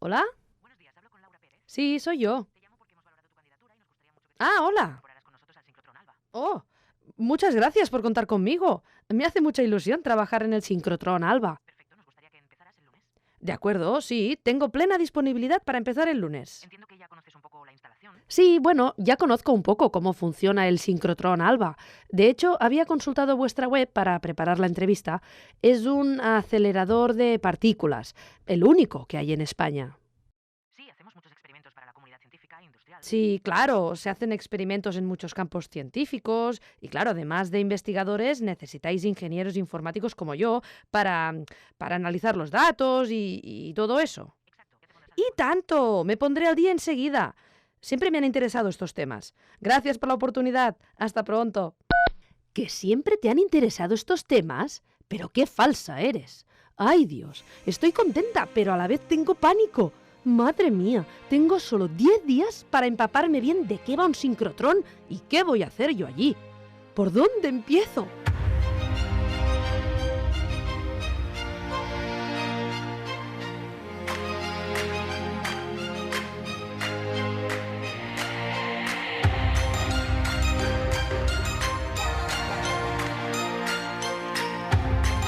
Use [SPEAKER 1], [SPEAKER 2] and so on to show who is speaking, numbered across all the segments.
[SPEAKER 1] ¿Hola?
[SPEAKER 2] Buenos días, hablo con Laura Pérez.
[SPEAKER 1] Sí, soy yo.
[SPEAKER 2] Te llamo porque hemos valorado tu candidatura y nos gustaría mucho que te
[SPEAKER 1] Hola.
[SPEAKER 2] incorporaras con nosotros al sincrotrón Alba.
[SPEAKER 1] Oh, muchas gracias por contar conmigo. Me hace mucha ilusión trabajar en el sincrotrón Alba.
[SPEAKER 2] Perfecto, nos gustaría que empezaras el lunes.
[SPEAKER 1] De acuerdo, sí, tengo plena disponibilidad para empezar el lunes.
[SPEAKER 2] Entiendo que ya conoces un poco la instalación.
[SPEAKER 1] Sí, bueno, ya conozco un poco cómo funciona el sincrotrón Alba. De hecho, había consultado vuestra web para preparar la entrevista. Es un acelerador de partículas, el único que hay en España.
[SPEAKER 2] Sí, hacemos muchos experimentos para la comunidad científica e industrial.
[SPEAKER 1] Sí, claro, se hacen experimentos en muchos campos científicos y claro, además de investigadores, necesitáis ingenieros informáticos como yo para analizar los datos y todo eso.
[SPEAKER 2] Exacto, ¿qué te pondrás al
[SPEAKER 1] ¡Y
[SPEAKER 2] día?
[SPEAKER 1] tanto! Me pondré al día enseguida. Siempre me han interesado estos temas. Gracias por la oportunidad. Hasta pronto. ¿Que siempre te han interesado estos temas? Pero qué falsa eres. Ay Dios, estoy contenta, pero a la vez tengo pánico. Madre mía, tengo solo 10 días para empaparme bien de qué va un sincrotrón y qué voy a hacer yo allí. ¿Por dónde empiezo?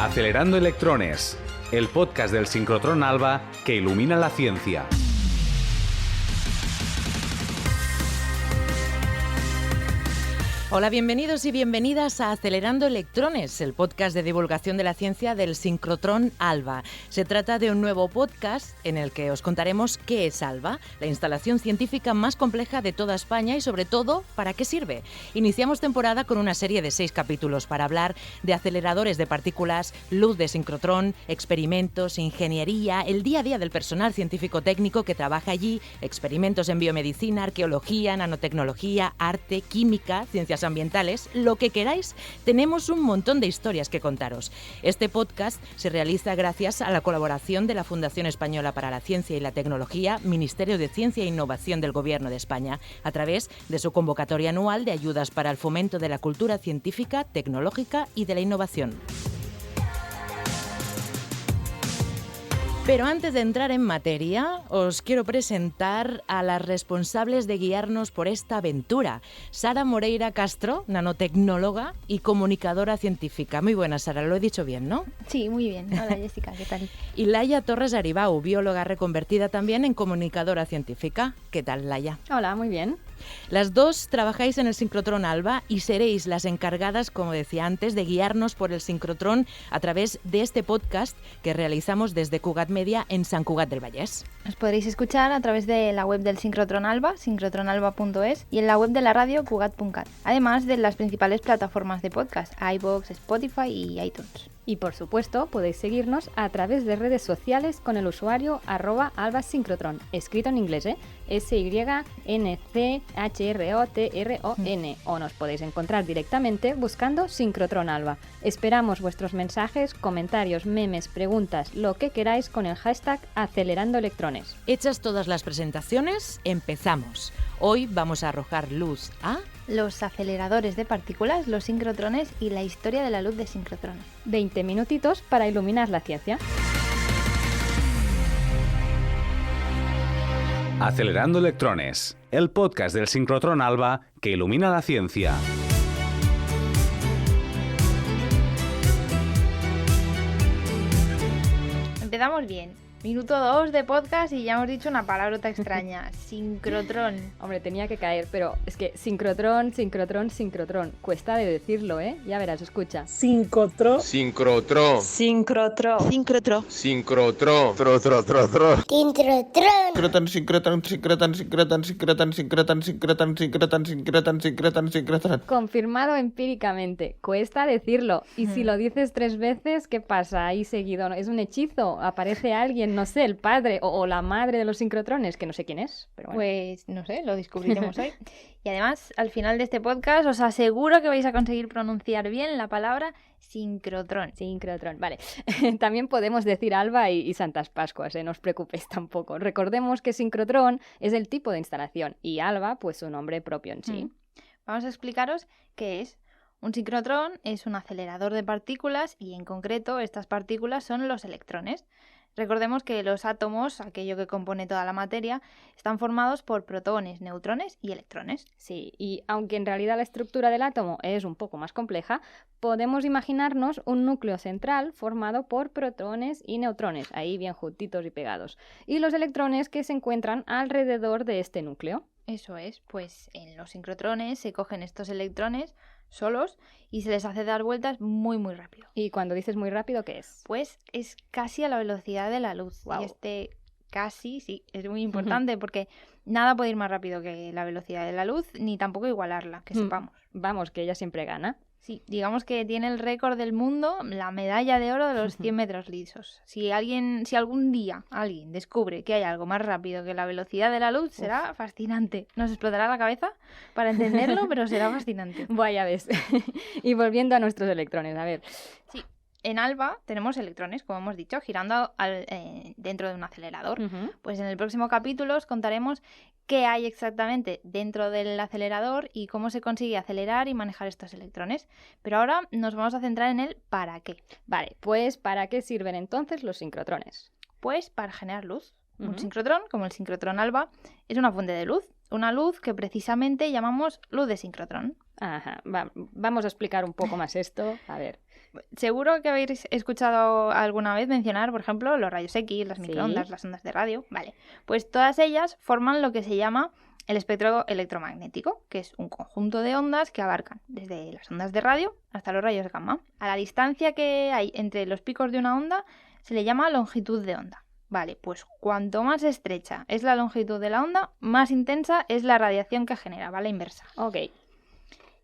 [SPEAKER 3] Acelerando Electrones, el podcast del sincrotrón Alba que ilumina la ciencia.
[SPEAKER 4] Hola, bienvenidos y bienvenidas a Acelerando Electrones, el podcast de divulgación de la ciencia del sincrotrón Alba. Se trata de un nuevo podcast en el que os contaremos qué es Alba, la instalación científica más compleja de toda España y sobre todo, para qué sirve. Iniciamos temporada con una serie de 6 capítulos para hablar de aceleradores de partículas, luz de sincrotrón, experimentos, ingeniería, el día a día del personal científico-técnico que trabaja allí, experimentos en biomedicina, arqueología, nanotecnología, arte, química, ciencias ambientales, lo que queráis, tenemos un montón de historias que contaros. Este podcast se realiza gracias a la colaboración de la Fundación Española para la Ciencia y la Tecnología, Ministerio de Ciencia e Innovación del Gobierno de España, a través de su convocatoria anual de ayudas para el fomento de la cultura científica, tecnológica y de la innovación. Pero antes de entrar en materia, os quiero presentar a las responsables de guiarnos por esta aventura. Sara Moreira Castro, nanotecnóloga y comunicadora científica. Muy buena, Sara, lo he dicho bien, ¿no?
[SPEAKER 5] Sí, muy bien. Hola, Jessica, ¿qué tal?
[SPEAKER 4] Y Laia Torres Aribau, bióloga reconvertida también en comunicadora científica. ¿Qué tal, Laia?
[SPEAKER 5] Hola, muy bien.
[SPEAKER 4] Las dos trabajáis en el sincrotrón Alba y seréis las encargadas, como decía antes, de guiarnos por el sincrotrón a través de este podcast que realizamos desde Cugat Media en Sant Cugat del Vallès.
[SPEAKER 5] Os podréis escuchar a través de la web del sincrotrón Alba, sincrotronalba.es, y en la web de la radio cugat.cat, además de las principales plataformas de podcast, iVoox, Spotify y iTunes.
[SPEAKER 6] Y por supuesto podéis seguirnos a través de redes sociales con el usuario @albasincrotron, escrito en inglés, SYNCHROTRON, o nos podéis encontrar directamente buscando Sincrotrón Alba. Esperamos vuestros mensajes, comentarios, memes, preguntas, lo que queráis con el hashtag #AcelerándoElectrones.
[SPEAKER 4] Hechas todas las presentaciones, empezamos. Hoy vamos a arrojar luz a
[SPEAKER 5] los aceleradores de partículas, los sincrotrones y la historia de la luz de sincrotrón.
[SPEAKER 6] 20 minutitos para iluminar la ciencia.
[SPEAKER 3] Acelerando Electrones, el podcast del sincrotrón Alba que ilumina la ciencia.
[SPEAKER 5] Empezamos bien. Minuto 2 de podcast y ya hemos dicho una palabrota extraña. Sincrotrón.
[SPEAKER 6] Hombre, tenía que caer, pero es que sincrotrón. Cuesta de decirlo, ¿eh? Ya verás, escucha.
[SPEAKER 7] Sincrotrón.
[SPEAKER 8] Sincrotrón.
[SPEAKER 7] Sincrotrón.
[SPEAKER 8] Sincrotrón.
[SPEAKER 7] Sincrotrón.
[SPEAKER 6] Confirmado empíricamente. Cuesta decirlo. Y si lo dices 3 veces, ¿qué pasa ahí seguido? ¿Es un hechizo? ¿Aparece alguien? No sé, el padre o la madre de los sincrotrones, que no sé quién es, pero bueno.
[SPEAKER 5] Pues no sé, lo descubriremos hoy. Y además, al final de este podcast os aseguro que vais a conseguir pronunciar bien la palabra sincrotrón.
[SPEAKER 6] Sincrotrón, vale. También podemos decir Alba y Santas Pascuas, no os preocupéis tampoco. Recordemos que sincrotrón es el tipo de instalación y Alba, pues su nombre propio en sí.
[SPEAKER 5] Vamos a explicaros qué es. Un sincrotrón es un acelerador de partículas y en concreto estas partículas son los electrones. Recordemos que los átomos, aquello que compone toda la materia, están formados por protones, neutrones y electrones.
[SPEAKER 6] Sí, y aunque en realidad la estructura del átomo es un poco más compleja, podemos imaginarnos un núcleo central formado por protones y neutrones, ahí bien juntitos y pegados, y los electrones que se encuentran alrededor de este núcleo.
[SPEAKER 5] Eso es, pues en los sincrotrones se cogen estos electrones solos y se les hace dar vueltas muy muy rápido.
[SPEAKER 6] Y cuando dices muy rápido, ¿qué es?
[SPEAKER 5] Pues es casi a la velocidad de la luz.
[SPEAKER 6] Guau.
[SPEAKER 5] Y este casi, sí, es muy importante porque nada puede ir más rápido que la velocidad de la luz, ni tampoco igualarla, que sepamos.
[SPEAKER 6] Vamos, que ella siempre gana.
[SPEAKER 5] Sí, digamos que tiene el récord del mundo, la medalla de oro de los 100 metros lisos. Si algún día alguien descubre que hay algo más rápido que la velocidad de la luz, será fascinante. Nos explotará la cabeza para entenderlo, pero será fascinante.
[SPEAKER 6] Vaya ves. Y volviendo a nuestros electrones, a ver.
[SPEAKER 5] Sí, en ALBA tenemos electrones, como hemos dicho, girando dentro de un acelerador. Pues en el próximo capítulo os contaremos qué hay exactamente dentro del acelerador y cómo se consigue acelerar y manejar estos electrones. Pero ahora nos vamos a centrar en el para qué.
[SPEAKER 6] Vale, pues ¿para qué sirven entonces los sincrotrones?
[SPEAKER 5] Pues para generar luz. Un sincrotrón, como el sincrotrón ALBA, es una fuente de luz. Una luz que precisamente llamamos luz de sincrotrón.
[SPEAKER 6] Ajá, vamos a explicar un poco más esto. A ver.
[SPEAKER 5] Seguro que habéis escuchado alguna vez mencionar, por ejemplo, los rayos X, las microondas, las ondas de radio. Vale, pues todas ellas forman lo que se llama el espectro electromagnético, que es un conjunto de ondas que abarcan desde las ondas de radio hasta los rayos gamma. A la distancia que hay entre los picos de una onda se le llama longitud de onda. Vale, pues cuanto más estrecha es la longitud de la onda, más intensa es la radiación que genera, ¿vale? Inversa.
[SPEAKER 6] Ok.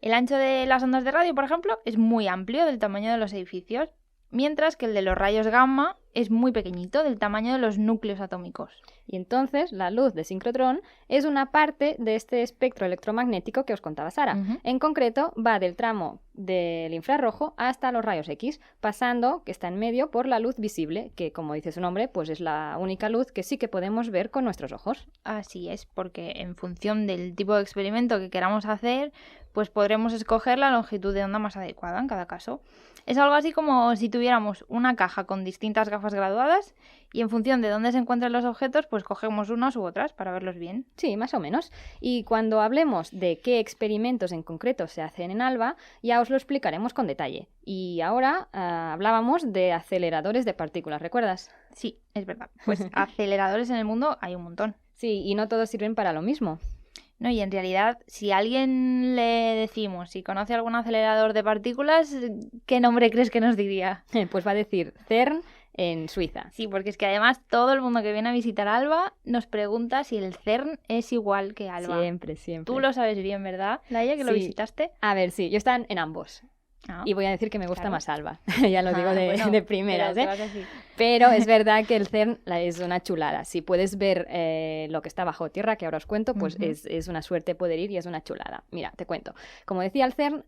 [SPEAKER 5] El ancho de las ondas de radio, por ejemplo, es muy amplio, del tamaño de los edificios, mientras que el de los rayos gamma es muy pequeñito, del tamaño de los núcleos atómicos.
[SPEAKER 6] Y entonces la luz de sincrotrón es una parte de este espectro electromagnético que os contaba Sara. En concreto, va del tramo del infrarrojo hasta los rayos X, pasando, que está en medio, por la luz visible, que como dice su nombre, pues es la única luz que sí que podemos ver con nuestros ojos.
[SPEAKER 5] Así es, porque en función del tipo de experimento que queramos hacer, pues podremos escoger la longitud de onda más adecuada en cada caso. Es algo así como si tuviéramos una caja con distintas gafas graduadas y en función de dónde se encuentran los objetos, pues cogemos unas u otras para verlos bien.
[SPEAKER 6] Sí, más o menos. Y cuando hablemos de qué experimentos en concreto se hacen en ALBA, ya os lo explicaremos con detalle. Y ahora hablábamos de aceleradores de partículas, ¿recuerdas?
[SPEAKER 5] Sí, es verdad. Pues aceleradores en el mundo hay un montón.
[SPEAKER 6] Sí, y no todos sirven para lo mismo.
[SPEAKER 5] No, y en realidad, si a alguien le decimos si conoce algún acelerador de partículas, ¿qué nombre crees que nos diría?
[SPEAKER 6] Pues va a decir CERN en Suiza.
[SPEAKER 5] Sí, porque es que además todo el mundo que viene a visitar ALBA nos pregunta si el CERN es igual que ALBA.
[SPEAKER 6] Siempre, siempre.
[SPEAKER 5] Tú lo sabes bien, ¿verdad, Laia, que lo visitaste?
[SPEAKER 6] A ver, sí, yo estaba en ambos. Y voy a decir que me gusta más ALBA. Ya lo digo de primeras, Pero es verdad que el CERN es una chulada. Si puedes ver lo que está bajo tierra, que ahora os cuento, pues es una suerte poder ir y es una chulada. Mira, te cuento. Como decía el CERN,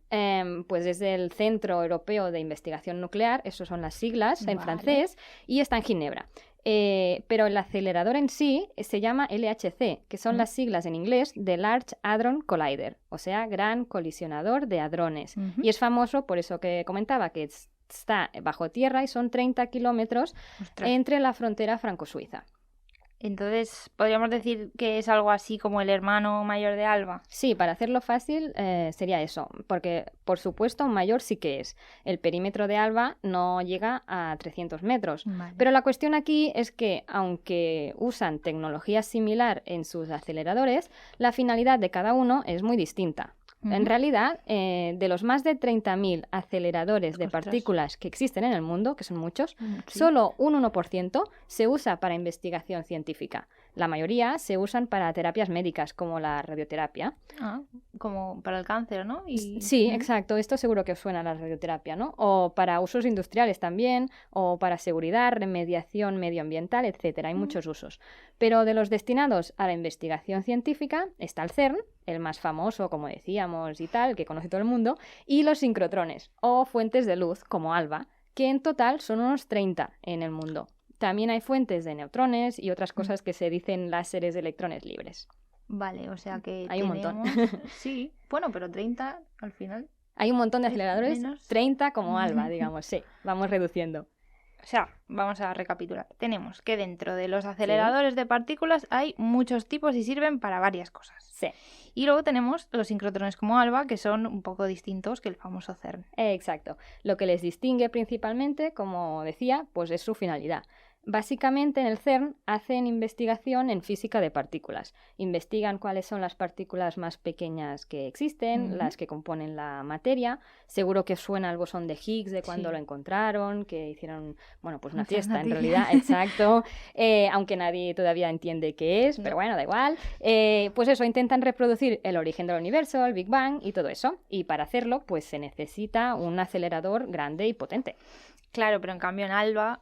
[SPEAKER 6] pues es el Centro Europeo de Investigación Nuclear, esas son las siglas en francés, y está en Ginebra. Pero el acelerador en sí se llama LHC, que son las siglas en inglés de Large Hadron Collider, o sea, Gran Colisionador de Hadrones. Y es famoso por eso que comentaba, que está bajo tierra y son 30 kilómetros entre la frontera franco-suiza.
[SPEAKER 5] Entonces, ¿podríamos decir que es algo así como el hermano mayor de ALBA?
[SPEAKER 6] Sí, para hacerlo fácil sería eso, porque por supuesto mayor sí que es. El perímetro de ALBA no llega a 300 metros, pero la cuestión aquí es que aunque usan tecnología similar en sus aceleradores, la finalidad de cada uno es muy distinta. En realidad, de los más de 30.000 aceleradores de partículas que existen en el mundo, que son muchos, solo un 1% se usa para investigación científica. La mayoría se usan para terapias médicas, como la radioterapia.
[SPEAKER 5] Como para el cáncer, ¿no?
[SPEAKER 6] Sí, exacto. Esto seguro que os suena la radioterapia, ¿no? O para usos industriales también, o para seguridad, remediación medioambiental, etcétera. Hay muchos usos. Pero de los destinados a la investigación científica está el CERN, el más famoso, como decíamos y tal, que conoce todo el mundo, y los sincrotrones, o fuentes de luz, como ALBA, que en total son unos 30 en el mundo. También hay fuentes de neutrones y otras cosas que se dicen láseres de electrones libres.
[SPEAKER 5] Vale, o sea que
[SPEAKER 6] hay un montón.
[SPEAKER 5] Sí, bueno, pero 30 al final.
[SPEAKER 6] Hay un montón de aceleradores,
[SPEAKER 5] menos.
[SPEAKER 6] 30 como ALBA, digamos, sí, vamos reduciendo.
[SPEAKER 5] O sea, vamos a recapitular. Tenemos que dentro de los aceleradores de partículas hay muchos tipos y sirven para varias cosas.
[SPEAKER 6] Sí.
[SPEAKER 5] Y luego tenemos los sincrotrones como ALBA, que son un poco distintos que el famoso CERN.
[SPEAKER 6] Exacto. Lo que les distingue principalmente, como decía, pues es su finalidad. Básicamente en el CERN hacen investigación en física de partículas. Investigan cuáles son las partículas más pequeñas que existen, las que componen la materia. Seguro que suena el bosón de Higgs de cuando lo encontraron, que hicieron, bueno, pues una fiesta en realidad, exacto. Aunque nadie todavía entiende qué es, pero bueno, da igual. Pues eso, intentan reproducir el origen del universo, el Big Bang y todo eso. Y para hacerlo, pues se necesita un acelerador grande y potente.
[SPEAKER 5] Claro, pero en cambio en ALBA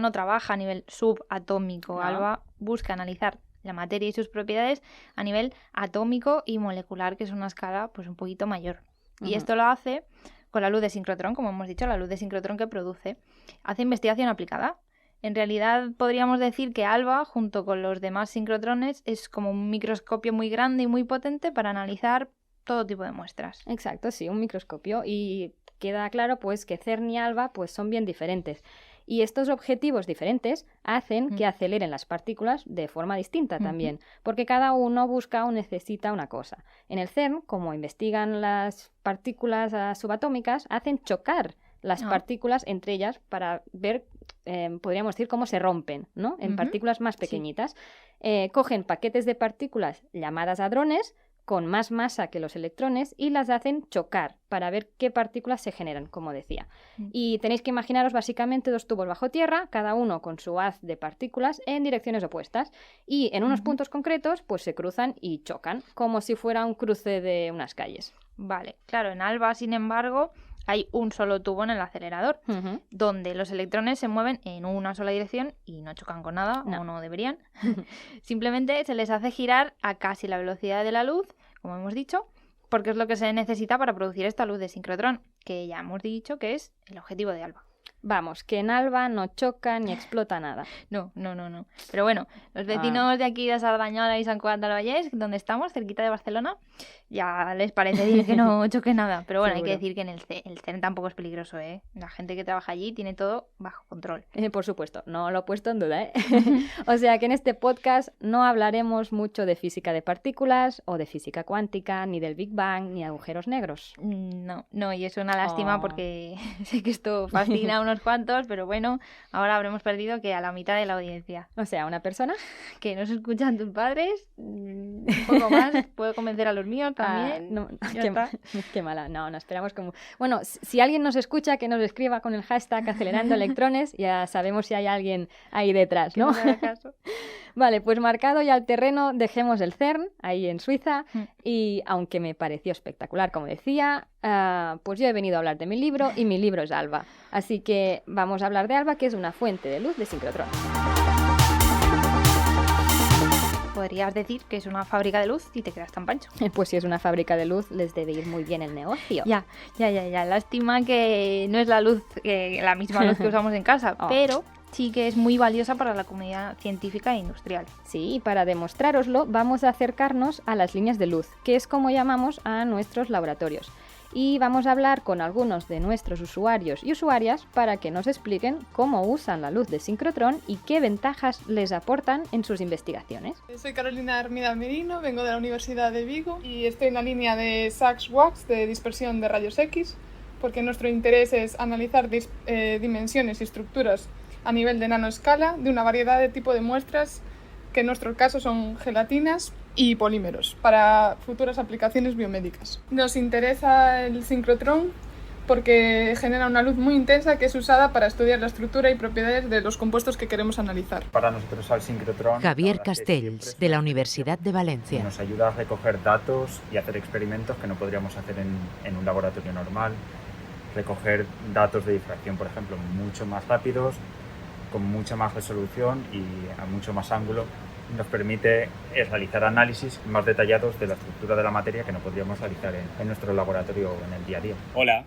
[SPEAKER 5] no trabaja a nivel subatómico.
[SPEAKER 6] No.
[SPEAKER 5] ALBA busca analizar la materia y sus propiedades a nivel atómico y molecular, que es una escala pues un poquito mayor. Y esto lo hace con la luz de sincrotrón, como hemos dicho, la luz de sincrotrón que produce. Hace investigación aplicada. En realidad podríamos decir que ALBA, junto con los demás sincrotrones, es como un microscopio muy grande y muy potente para analizar todo tipo de muestras.
[SPEAKER 6] Exacto, sí, un microscopio. Y queda claro pues que CERN y ALBA pues son bien diferentes. Y estos objetivos diferentes hacen que aceleren las partículas de forma distinta también, porque cada uno busca o necesita una cosa. En el CERN, como investigan las partículas subatómicas, hacen chocar las partículas entre ellas para ver, podríamos decir, cómo se rompen, ¿no? En partículas más pequeñitas. Cogen paquetes de partículas llamadas hadrones, con más masa que los electrones y las hacen chocar para ver qué partículas se generan, como decía. Y tenéis que imaginaros básicamente dos tubos bajo tierra, cada uno con su haz de partículas en direcciones opuestas y en unos puntos concretos pues se cruzan y chocan, como si fuera un cruce de unas calles.
[SPEAKER 5] Vale, claro, en ALBA, sin embargo, hay un solo tubo en el acelerador, donde los electrones se mueven en una sola dirección y no chocan con nada, o no deberían. Simplemente se les hace girar a casi la velocidad de la luz, como hemos dicho, porque es lo que se necesita para producir esta luz de sincrotrón, que ya hemos dicho que es el objetivo de ALBA.
[SPEAKER 6] Vamos, que en ALBA no choca ni explota nada.
[SPEAKER 5] No. Pero bueno, los vecinos de aquí de Sardañola y San Cugat del Vallès, donde estamos, cerquita de Barcelona, ya les parece bien que no choque nada. Pero bueno,
[SPEAKER 6] Seguro.
[SPEAKER 5] hay que decir que en el CERN tampoco es peligroso, ¿eh? La gente que trabaja allí tiene todo bajo control.
[SPEAKER 6] Por supuesto, no lo he puesto en duda, ¿eh? O sea que en este podcast no hablaremos mucho de física de partículas o de física cuántica, ni del Big Bang, ni agujeros negros.
[SPEAKER 5] No, y es una lástima porque sé que esto fascina a unos cuantos, pero bueno, ahora habremos perdido que a la mitad de la audiencia.
[SPEAKER 6] O sea, una persona
[SPEAKER 5] Que no se escuchan tus padres, un poco más, puedo convencer a los míos también.
[SPEAKER 6] Qué mala. No esperamos como... Bueno, si alguien nos escucha, que nos escriba con el hashtag acelerando electrones, ya sabemos si hay alguien ahí detrás, ¿no?
[SPEAKER 5] Que no me haga caso.
[SPEAKER 6] Vale, pues marcado ya el terreno, dejemos el CERN, ahí en Suiza, y aunque me pareció espectacular, como decía, pues yo he venido a hablar de mi libro, y mi libro es ALBA. Así que vamos a hablar de ALBA, que es una fuente de luz de sincrotrón.
[SPEAKER 5] Podrías decir que es una fábrica de luz y te quedas tan pancho.
[SPEAKER 6] Pues si es una fábrica de luz, les debe ir muy bien el negocio.
[SPEAKER 5] Ya. Lástima que no es la luz, la misma luz que usamos en casa, pero sí que es muy valiosa para la comunidad científica e industrial.
[SPEAKER 6] Sí, y para demostrároslo vamos a acercarnos a las líneas de luz, que es como llamamos a nuestros laboratorios. Y vamos a hablar con algunos de nuestros usuarios y usuarias para que nos expliquen cómo usan la luz de sincrotrón y qué ventajas les aportan en sus investigaciones.
[SPEAKER 8] Soy Carolina Hermida Merino, vengo de la Universidad de Vigo y estoy en la línea de SAX-WAX de dispersión de rayos X, porque nuestro interés es analizar dimensiones y estructuras a nivel de nanoescala de una variedad de tipo de muestras que en nuestro caso son gelatinas y polímeros para futuras aplicaciones biomédicas. Nos interesa el sincrotrón porque genera una luz muy intensa que es usada para estudiar la estructura y propiedades de los compuestos que queremos analizar.
[SPEAKER 9] Para nosotros al sincrotrón...
[SPEAKER 10] Javier Castells, de la Universidad de Valencia.
[SPEAKER 9] Nos ayuda a recoger datos y hacer experimentos que no podríamos hacer en un laboratorio normal. Recoger datos de difracción, por ejemplo, mucho más rápidos, con mucha más resolución y a mucho más ángulo. Nos permite realizar análisis más detallados de la estructura de la materia que no podríamos realizar en nuestro laboratorio en el día a día.
[SPEAKER 11] Hola,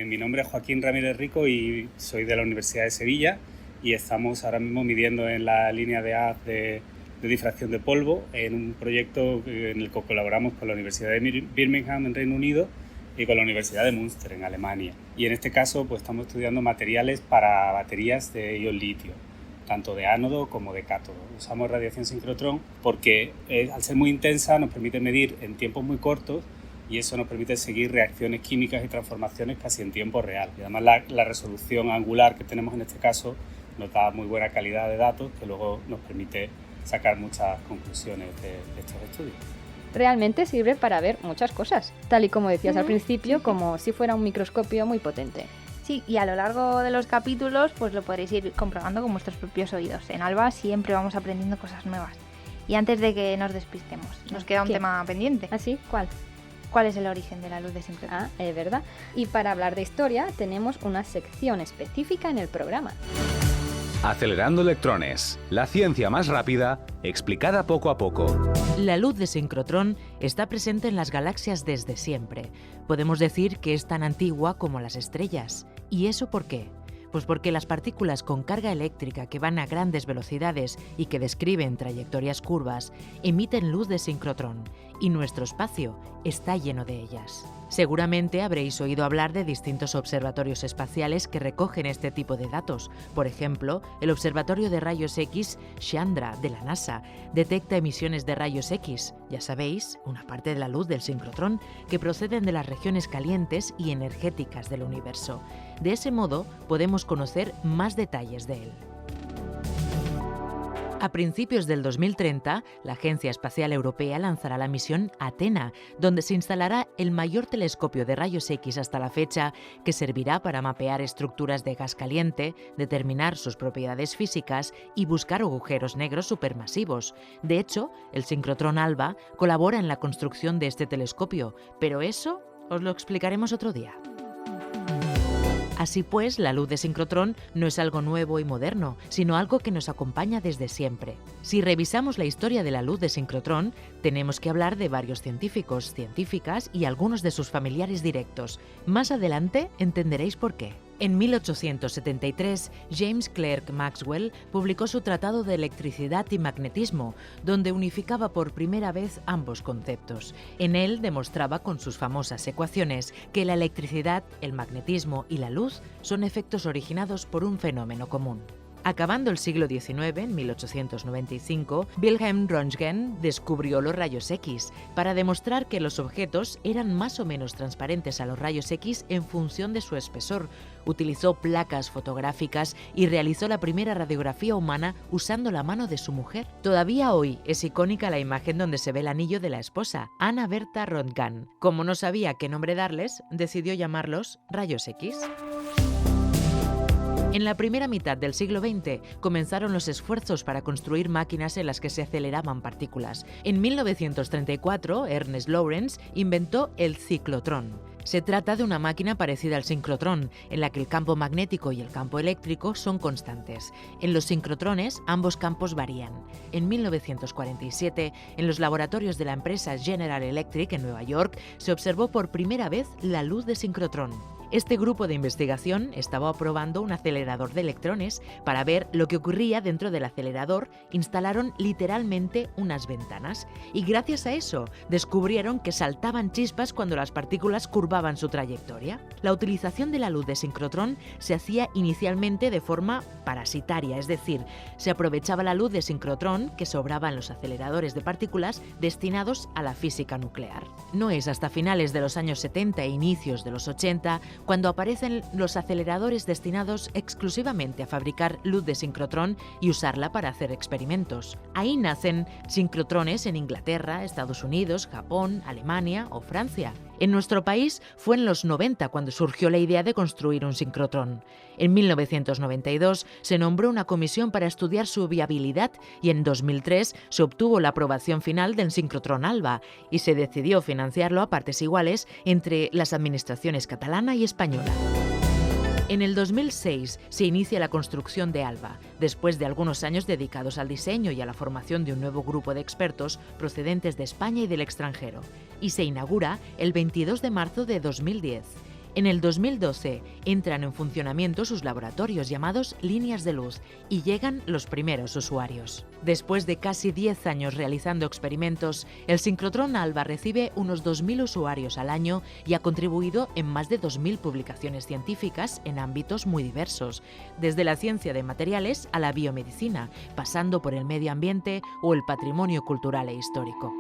[SPEAKER 11] mi nombre es Joaquín Ramírez Rico y soy de la Universidad de Sevilla y estamos ahora mismo midiendo en la línea de haz de difracción de polvo en un proyecto en el que colaboramos con la Universidad de Birmingham en Reino Unido y con la Universidad de Münster en Alemania. Y en este caso pues estamos estudiando materiales para baterías de ion litio, tanto de ánodo como de cátodo. Usamos radiación sincrotrón porque al ser muy intensa nos permite medir en tiempos muy cortos y eso nos permite seguir reacciones químicas y transformaciones casi en tiempo real. Y además la resolución angular que tenemos en este caso nos da muy buena calidad de datos que luego nos permite sacar muchas conclusiones de estos estudios.
[SPEAKER 6] Realmente sirve para ver muchas cosas, tal y como decías al principio, como si fuera un microscopio muy potente.
[SPEAKER 5] Sí, y a lo largo de los capítulos pues lo podréis ir comprobando con vuestros propios oídos. En Alba siempre vamos aprendiendo cosas nuevas. Y antes de que nos despistemos, nos queda un tema pendiente.
[SPEAKER 6] ¿Ah, sí? ¿Cuál?
[SPEAKER 5] ¿Cuál es el origen de la luz de sincrotrón?
[SPEAKER 6] Ah, es verdad. Y para hablar de historia tenemos una sección específica en el programa.
[SPEAKER 3] Acelerando electrones, la ciencia más rápida, explicada poco a poco.
[SPEAKER 10] La luz de sincrotrón está presente en las galaxias desde siempre. Podemos decir que es tan antigua como las estrellas. ¿Y eso por qué? Pues porque las partículas con carga eléctrica que van a grandes velocidades y que describen trayectorias curvas emiten luz de sincrotrón, y nuestro espacio está lleno de ellas. Seguramente habréis oído hablar de distintos observatorios espaciales que recogen este tipo de datos. Por ejemplo, el Observatorio de Rayos X Chandra de la NASA detecta emisiones de rayos X, ya sabéis, una parte de la luz del sincrotrón, que proceden de las regiones calientes y energéticas del universo. De ese modo, podemos conocer más detalles de él. A principios del 2030, la Agencia Espacial Europea lanzará la misión Athena, donde se instalará el mayor telescopio de rayos X hasta la fecha, que servirá para mapear estructuras de gas caliente, determinar sus propiedades físicas y buscar agujeros negros supermasivos. De hecho, el sincrotrón ALBA colabora en la construcción de este telescopio, pero eso os lo explicaremos otro día. Así pues, la luz de sincrotrón no es algo nuevo y moderno, sino algo que nos acompaña desde siempre. Si revisamos la historia de la luz de sincrotrón, tenemos que hablar de varios científicos, científicas y algunos de sus familiares directos. Más adelante entenderéis por qué. En 1873, James Clerk Maxwell publicó su Tratado de Electricidad y Magnetismo, donde unificaba por primera vez ambos conceptos. En él demostraba con sus famosas ecuaciones que la electricidad, el magnetismo y la luz son efectos originados por un fenómeno común. Acabando el siglo XIX, en 1895, Wilhelm Röntgen descubrió los rayos X para demostrar que los objetos eran más o menos transparentes a los rayos X en función de su espesor. Utilizó placas fotográficas y realizó la primera radiografía humana usando la mano de su mujer. Todavía hoy es icónica la imagen donde se ve el anillo de la esposa, Anna Bertha Röntgen. Como no sabía qué nombre darles, decidió llamarlos rayos X. En la primera mitad del siglo XX comenzaron los esfuerzos para construir máquinas en las que se aceleraban partículas. En 1934, Ernest Lawrence inventó el ciclotrón. Se trata de una máquina parecida al sincrotrón, en la que el campo magnético y el campo eléctrico son constantes. En los sincrotrones, ambos campos varían. En 1947, en los laboratorios de la empresa General Electric en Nueva York, se observó por primera vez la luz de sincrotrón. Este grupo de investigación estaba probando un acelerador de electrones. Para ver lo que ocurría dentro del acelerador, instalaron literalmente unas ventanas. Y gracias a eso, descubrieron que saltaban chispas cuando las partículas curvaban su trayectoria. La utilización de la luz de sincrotrón se hacía inicialmente de forma parasitaria, es decir, se aprovechaba la luz de sincrotrón que sobraba en los aceleradores de partículas destinados a la física nuclear. No es hasta finales de los años 70 e inicios de los 80 cuando aparecen los aceleradores destinados exclusivamente a fabricar luz de sincrotrón y usarla para hacer experimentos. Ahí nacen sincrotrones en Inglaterra, Estados Unidos, Japón, Alemania o Francia. En nuestro país fue en los 90 cuando surgió la idea de construir un sincrotrón. En 1992 se nombró una comisión para estudiar su viabilidad y en 2003 se obtuvo la aprobación final del sincrotrón ALBA y se decidió financiarlo a partes iguales entre las administraciones catalana y española. En el 2006 se inicia la construcción de ALBA, después de algunos años dedicados al diseño y a la formación de un nuevo grupo de expertos procedentes de España y del extranjero, y se inaugura el 22 de marzo de 2010. En el 2012 entran en funcionamiento sus laboratorios llamados líneas de luz y llegan los primeros usuarios. Después de casi 10 años realizando experimentos, el sincrotrón ALBA recibe unos 2.000 usuarios al año y ha contribuido en más de 2.000 publicaciones científicas en ámbitos muy diversos, desde la ciencia de materiales a la biomedicina, pasando por el medio ambiente o el patrimonio cultural e histórico.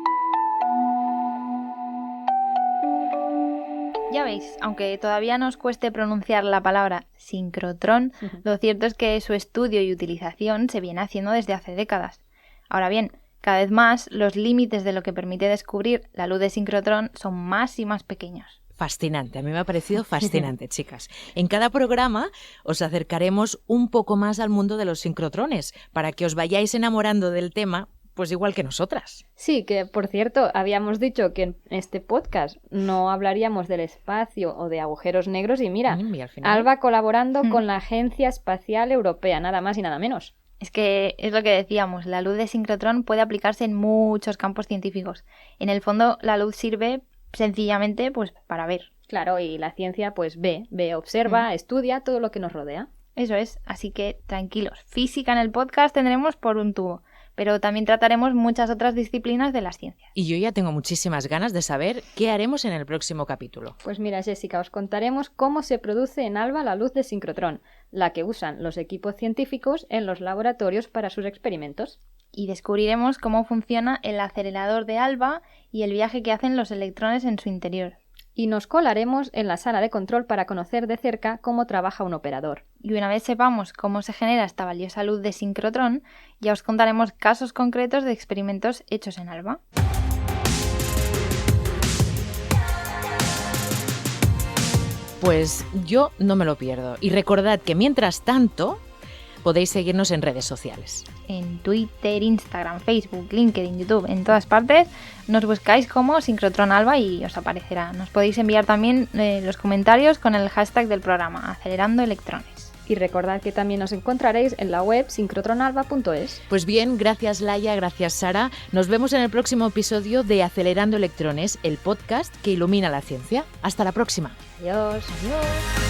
[SPEAKER 5] Ya veis, aunque todavía nos cueste pronunciar la palabra sincrotrón, lo cierto es que su estudio y utilización se viene haciendo desde hace décadas. Ahora bien, cada vez más los límites de lo que permite descubrir la luz de sincrotrón son más y más pequeños.
[SPEAKER 4] Fascinante, a mí me ha parecido fascinante, chicas. En cada programa os acercaremos un poco más al mundo de los sincrotrones para que os vayáis enamorando del tema, pues igual que nosotras.
[SPEAKER 6] Sí, que por cierto, habíamos dicho que en este podcast no hablaríamos del espacio o de agujeros negros y mira,
[SPEAKER 4] y al final...
[SPEAKER 6] ALBA colaborando con la Agencia Espacial Europea, nada más y nada menos.
[SPEAKER 5] Es que es lo que decíamos, la luz de sincrotrón puede aplicarse en muchos campos científicos. En el fondo, la luz sirve sencillamente pues para ver.
[SPEAKER 6] Claro, y la ciencia pues ve, observa, estudia todo lo que nos rodea.
[SPEAKER 5] Eso es, así que tranquilos. Física en el podcast tendremos por un tubo, pero también trataremos muchas otras disciplinas de las ciencias.
[SPEAKER 4] Y yo ya tengo muchísimas ganas de saber qué haremos en el próximo capítulo.
[SPEAKER 6] Pues mira, Jessica, os contaremos cómo se produce en ALBA la luz de sincrotrón, la que usan los equipos científicos en los laboratorios para sus experimentos.
[SPEAKER 5] Y descubriremos cómo funciona el acelerador de ALBA y el viaje que hacen los electrones en su interior.
[SPEAKER 6] Y nos colaremos en la sala de control para conocer de cerca cómo trabaja un operador.
[SPEAKER 5] Y una vez sepamos cómo se genera esta valiosa luz de sincrotrón, ya os contaremos casos concretos de experimentos hechos en ALBA.
[SPEAKER 4] Pues yo no me lo pierdo. Y recordad que mientras tanto podéis seguirnos en redes sociales.
[SPEAKER 5] En Twitter, Instagram, Facebook, LinkedIn, YouTube, en todas partes nos buscáis como Sincrotrón ALBA y os aparecerá. Nos podéis enviar también los comentarios con el hashtag del programa, Acelerando Electrones.
[SPEAKER 6] Y recordad que también nos encontraréis en la web sincrotronalba.es.
[SPEAKER 4] Pues bien, gracias Laia, gracias Sara. Nos vemos en el próximo episodio de Acelerando Electrones, el podcast que ilumina la ciencia. Hasta la próxima.
[SPEAKER 6] Adiós.
[SPEAKER 5] Adiós.